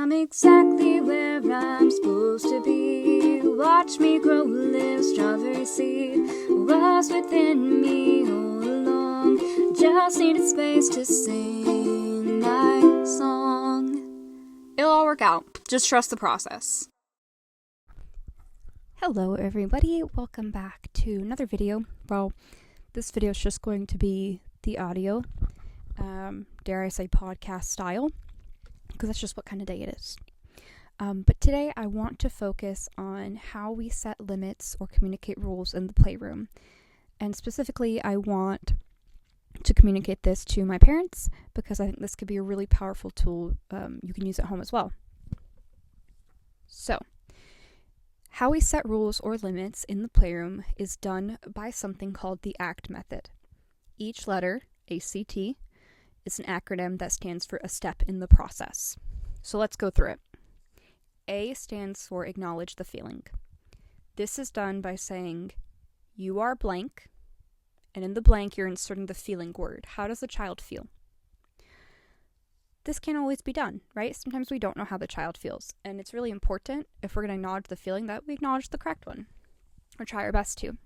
I'm exactly where I'm supposed to be. Watch me grow, live strawberry seed. Was within me all along. Just needed space to sing my song. It'll all work out. Just trust the process. Hello everybody, welcome back to another video. Well, this video is just going to be the audio, dare I say podcast style, because that's just what kind of day it is. But today I want to focus on how we set limits or communicate rules in the playroom. And specifically, I want to communicate this to my parents because I think this could be a really powerful tool you can use at home as well. So, how we set rules or limits in the playroom is done by something called the ACT method. Each letter, ACT, is an acronym that stands for a step in the process. So let's go through it. A stands for acknowledge the feeling. This is done by saying, you are blank, and in the blank you're inserting the feeling word. How does the child feel? This can't always be done, right? Sometimes we don't know how the child feels, and it's really important, if we're going to acknowledge the feeling, that we acknowledge the correct one, or try our best to.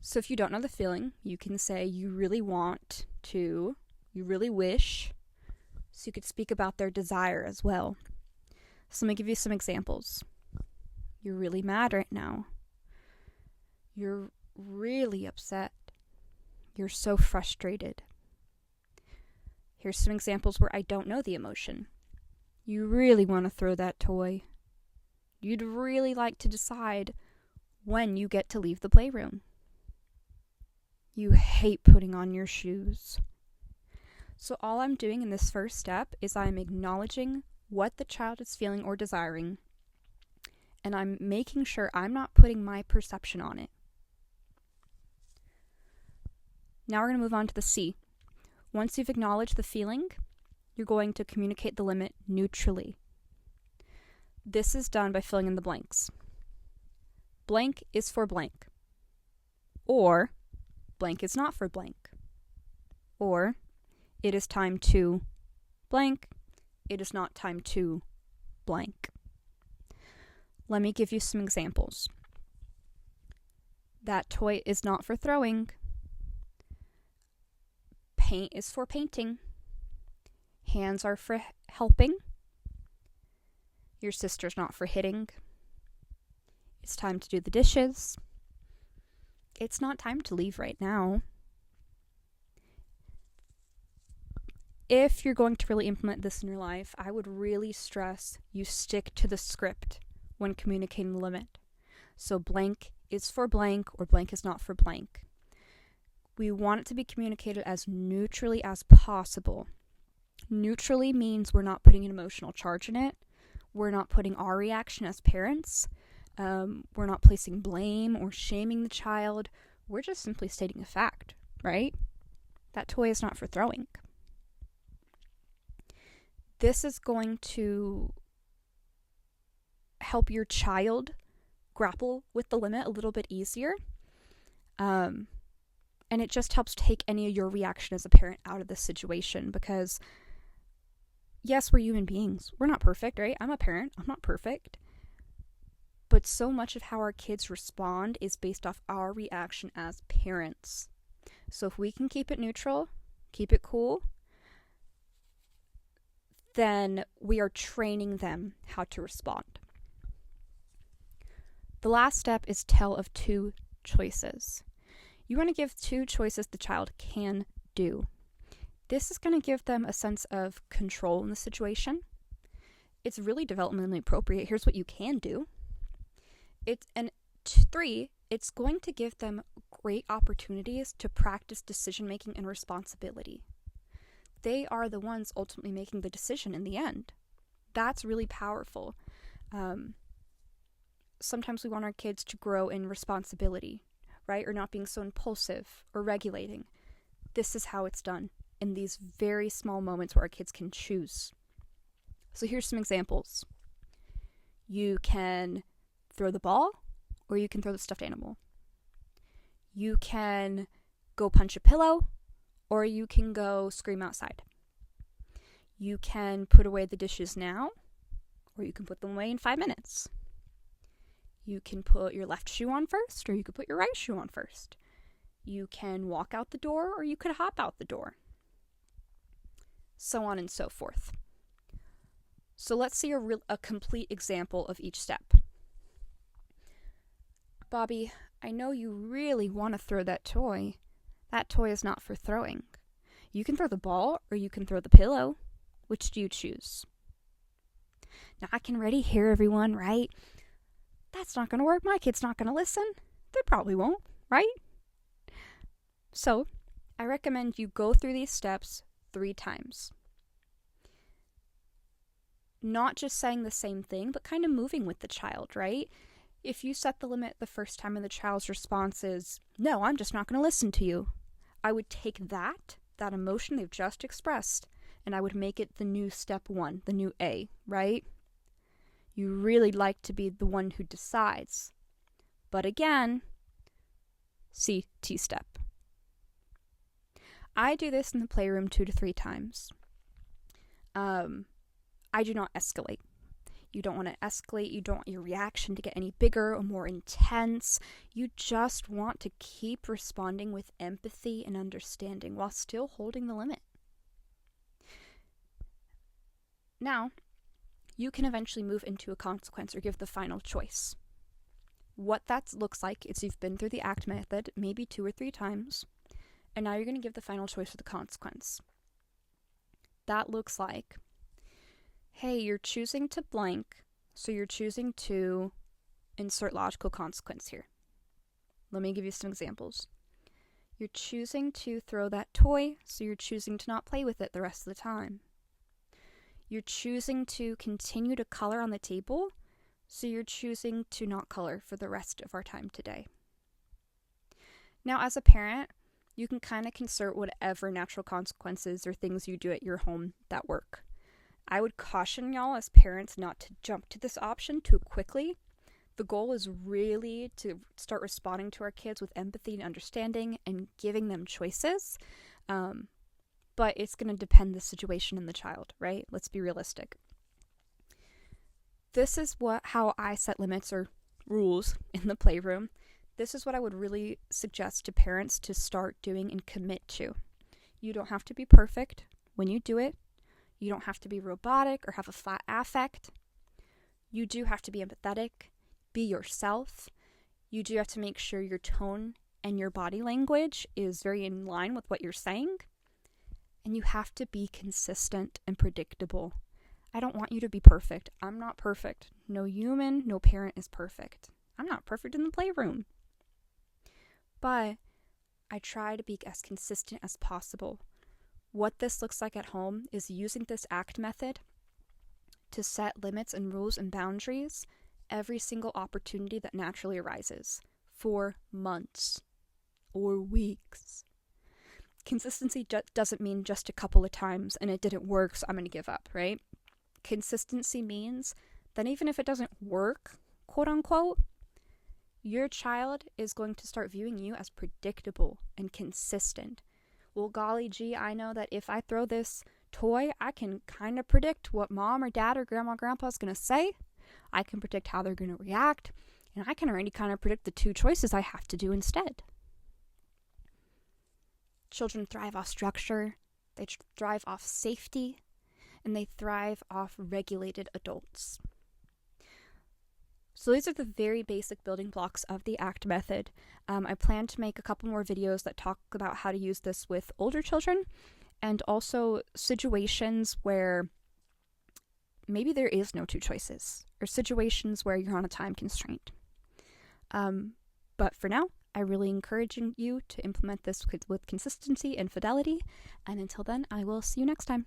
So if you don't know the feeling, you can say you really want to, you really wish, so you could speak about their desire as well. So let me give you some examples. You're really mad right now. You're really upset. You're so frustrated. Here's some examples where I don't know the emotion. You really want to throw that toy. You'd really like to decide when you get to leave the playroom. You hate putting on your shoes. So all I'm doing in this first step is I'm acknowledging what the child is feeling or desiring, and I'm making sure I'm not putting my perception on it. Now we're going to move on to the C. Once you've acknowledged the feeling, you're going to communicate the limit neutrally. This is done by filling in the blanks. Blank is for blank. Or, blank is not for blank. Or, it is time to blank. It is not time to blank. Let me give you some examples. That toy is not for throwing. Paint is for painting. Hands are for helping. Your sister's not for hitting. It's time to do the dishes. It's not time to leave right now. If you're going to really implement this in your life, I would really stress you stick to the script when communicating the limit. So blank is for blank or blank is not for blank. We want it to be communicated as neutrally as possible. Neutrally means we're not putting an emotional charge in it. We're not putting our reaction as parents. We're not placing blame or shaming the child. We're just simply stating a fact, right? That toy is not for throwing. This is going to help your child grapple with the limit a little bit easier. And it just helps take any of your reaction as a parent out of the situation because, yes, we're human beings. We're not perfect, right? I'm a parent. I'm not perfect. But so much of how our kids respond is based off our reaction as parents. So if we can keep it neutral, keep it cool, then we are training them how to respond. The last step is tell of two choices. You want to give two choices the child can do. This is going to give them a sense of control in the situation. It's really developmentally appropriate. Here's what you can do. Three, it's going to give them great opportunities to practice decision-making and responsibility. They are the ones ultimately making the decision in the end. That's really powerful. Sometimes we want our kids to grow in responsibility, right? Or not being so impulsive or regulating. This is how it's done in these very small moments where our kids can choose. So here's some examples. You can throw the ball or you can throw the stuffed animal. You can go punch a pillow or you can go scream outside. You can put away the dishes now or you can put them away in 5 minutes. You can put your left shoe on first, or you could put your right shoe on first. You can walk out the door, or you could hop out the door. So on and so forth. So let's see a complete example of each step. Bobby, I know you really want to throw that toy. That toy is not for throwing. You can throw the ball, or you can throw the pillow. Which do you choose? Now I can already hear everyone, right? That's not going to work. My kid's not going to listen. They probably won't, right? So, I recommend you go through these steps 3 times. Not just saying the same thing, but kind of moving with the child, right? If you set the limit the first time and the child's response is, no, I'm just not going to listen to you, I would take that emotion they've just expressed, and I would make it the new step 1, the new A, right? You really like to be the one who decides. But again, CT step. I do this in the playroom 2 to 3 times. I do not escalate. You don't want to escalate. You don't want your reaction to get any bigger or more intense. You just want to keep responding with empathy and understanding while still holding the limit. Now, you can eventually move into a consequence or give the final choice. What that looks like is you've been through the ACT method maybe 2 or 3 times, and now you're going to give the final choice or the consequence. That looks like, hey, you're choosing to blank, so you're choosing to insert logical consequence here. Let me give you some examples. You're choosing to throw that toy, so you're choosing to not play with it the rest of the time. You're choosing to continue to color on the table, so you're choosing to not color for the rest of our time today. Now, as a parent, you can kind of insert whatever natural consequences or things you do at your home that work. I would caution y'all as parents not to jump to this option too quickly. The goal is really to start responding to our kids with empathy and understanding and giving them choices. But it's going to depend the situation and the child, right? Let's be realistic. This is how I set limits or rules in the playroom. This is what I would really suggest to parents to start doing and commit to. You don't have to be perfect when you do it. You don't have to be robotic or have a flat affect. You do have to be empathetic, be yourself. You do have to make sure your tone and your body language is very in line with what you're saying. And you have to be consistent and predictable. I don't want you to be perfect. I'm not perfect. No human, no parent is perfect. I'm not perfect in the playroom. But I try to be as consistent as possible. What this looks like at home is using this ACT method to set limits and rules and boundaries every single opportunity that naturally arises for months or weeks. Consistency doesn't mean just a couple of times and it didn't work, so I'm going to give up, right? Consistency means that even if it doesn't work, quote unquote, your child is going to start viewing you as predictable and consistent. Well, golly gee, I know that if I throw this toy, I can kind of predict what mom or dad or grandma or grandpa is going to say. I can predict how they're going to react, and I can already kind of predict the 2 choices I have to do instead. Children thrive off structure, they thrive off safety, and they thrive off regulated adults. So these are the very basic building blocks of the ACT method. I plan to make a couple more videos that talk about how to use this with older children and also situations where maybe there is no 2 choices or situations where you're on a time constraint. But for now, I really encourage you to implement this with consistency and fidelity. And until then, I will see you next time.